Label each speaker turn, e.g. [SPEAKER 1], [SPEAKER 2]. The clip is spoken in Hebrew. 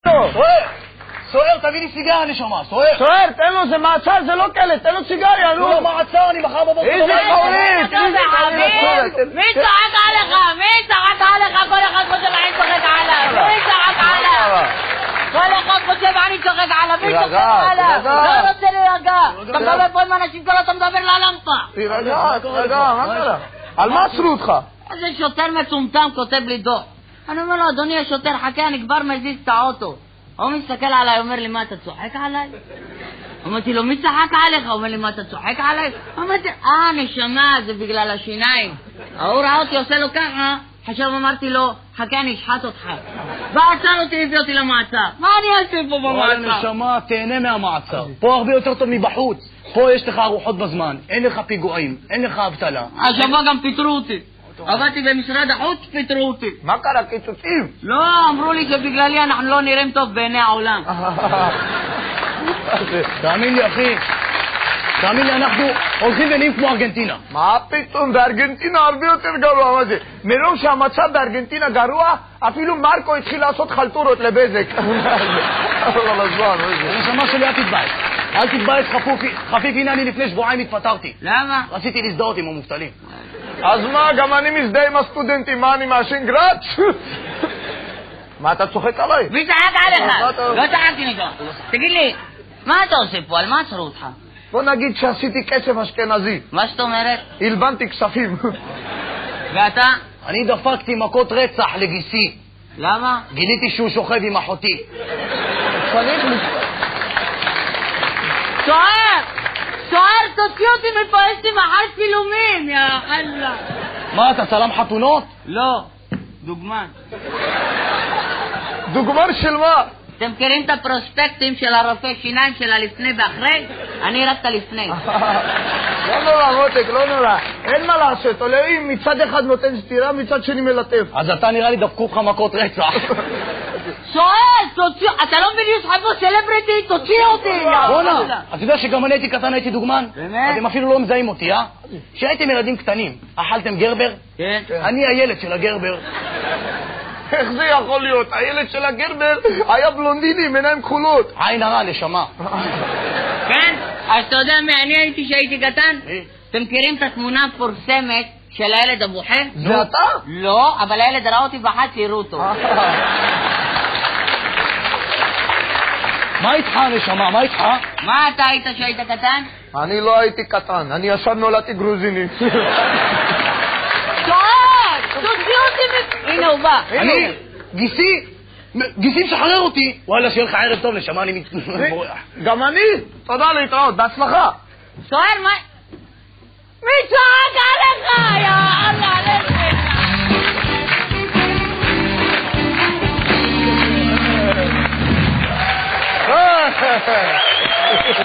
[SPEAKER 1] סוער, תביא לי סיגריה, נשמה, סוער.
[SPEAKER 2] סוער, תן לו, זה מעצר, זה לא כאלה, תן לו סיגריה, נו.
[SPEAKER 1] לא מעצר, אני מחר בבוקר.
[SPEAKER 2] איזה חורית, איזה חורית.
[SPEAKER 3] מי צועק עליך? מי צועק עליך? כל אחד חושב אני צוחק עליו. מי צועק עליו? כל אחד חושב אני צוחק עליו. מי צוחק עליו? לא רוצה להירגע. אתה מדבר פה עם אנשים כאלה, אתה מדבר ללמפה.
[SPEAKER 2] תירגע, מה קרה? על מה עצרו אותך?
[SPEAKER 3] איזה שוטר מצומצם כותב לי דוח. אני אומר לו, אדוני השוטר, חכה, אני כבר מזיז את האוטו. הוא מסתכל עליי, אומר לי, מה, אתה צוחק עליי? אמרתי לו, מי צחק עליך? הוא אומר לי, מה, אתה צוחק עליי? אמרתי, נשמה, זה בגלל השיניים. הוא ראה אותי, עושה לו ככה, עכשיו אמרתי לו, חכה, אני אשחט אותך. ועצר אותי, הביא אותי למעצר. מה אני אעשה פה במעצר?
[SPEAKER 1] נשמה, תהנה מהמעצר. פה הרבה יותר טוב מבחוץ. פה יש לך ארוחות בזמן, אין לך פיגועים, אין לך אבטלה.
[SPEAKER 3] השבוע גם פיטרו אותי. עבדתי במשרד החוץ, פיטרו אותי.
[SPEAKER 2] מה קרה, קיצוצים?
[SPEAKER 3] לא, אמרו לי שבגללי אנחנו לא נראים טוב בעיני העולם.
[SPEAKER 1] תאמין לי, אחי. תאמין לי, אנחנו הולכים ונהיים כמו ארגנטינה. מה
[SPEAKER 2] פתאום, בארגנטינה הרבה יותר גרוע, מה זה? מרוב שהמצב בארגנטינה גרוע, אפילו מרקו התחיל לעשות חלטורות לבזק.
[SPEAKER 1] הנשמה שלי, אל תתבייש. אל תתבייש, חפיף, הנה אני לפני שבועיים התפטרתי.
[SPEAKER 3] למה?
[SPEAKER 1] רציתי להזדהות עם המובטלים.
[SPEAKER 2] אז מה, גם אני מזדהה עם הסטודנטים, מה אני מאשין גרץ? מה, אתה צוחק עליי?
[SPEAKER 3] מי צחק עליך? לא צחקתי נגדו. תגיד לי, מה אתה עושה פה? על מה עצרו אותך?
[SPEAKER 2] בוא נגיד שעשיתי כסף אשכנזי.
[SPEAKER 3] מה זאת אומרת?
[SPEAKER 2] הלבנתי כספים.
[SPEAKER 3] ואתה?
[SPEAKER 1] אני דפקתי מכות רצח לגיסי.
[SPEAKER 3] למה?
[SPEAKER 1] גיליתי שהוא שוכב עם אחותי.
[SPEAKER 2] צריך
[SPEAKER 3] סוער, תוציא אותי מפה, יש לי מחר צילומים, יא אללה.
[SPEAKER 1] מה, אתה צלם חתונות?
[SPEAKER 3] לא, דוגמן.
[SPEAKER 2] דוגמן של מה?
[SPEAKER 3] אתם מכירים את הפרוספקטים של הרופא שיניים של הלפני ואחרי? אני רק את הלפני.
[SPEAKER 2] לא נורא, מותק, לא נורא. אין מה לעשות, אלוהים מצד אחד נותן סתירה, מצד שני מלטף.
[SPEAKER 1] אז אתה נראה לי דפקו לך מכות רצח.
[SPEAKER 3] סוער, תוציא, אתה לא מבין, יש לך פה סלבריטי, תוציא אותי.
[SPEAKER 1] בוא'נה, אתה יודע שגם אני הייתי קטן, הייתי דוגמן?
[SPEAKER 3] באמת?
[SPEAKER 1] אתם אפילו לא מזהים אותי, אה? כשהייתם ילדים קטנים, אכלתם גרבר?
[SPEAKER 3] כן.
[SPEAKER 1] אני הילד של הגרבר.
[SPEAKER 2] איך זה יכול להיות? הילד של הגרבר היה בלונדיני עם עיניים כחולות.
[SPEAKER 1] עין הרע, נשמה.
[SPEAKER 3] כן? אז אתה יודע מי אני הייתי שהייתי קטן? אתם מכירים את התמונה המפורסמת של הילד הבוחר?
[SPEAKER 2] זה אתה?
[SPEAKER 3] לא, אבל הילד ראה אותי בחץ יראו אותו.
[SPEAKER 1] מה איתך, נשמה? מה איתך?
[SPEAKER 3] מה אתה היית שהיית קטן?
[SPEAKER 2] אני לא הייתי קטן, אני ישר נולדתי גרוזיני.
[SPEAKER 3] תוציא אותי הנה הוא בא.
[SPEAKER 1] אני, גיסי משחרר אותי. וואלה, שיהיה לך ערב טוב, נשמה, אני מתבורח.
[SPEAKER 2] גם אני. תודה להתראות, בהצלחה.
[SPEAKER 3] סוער, מה? מי צועק עליך? יא אללה,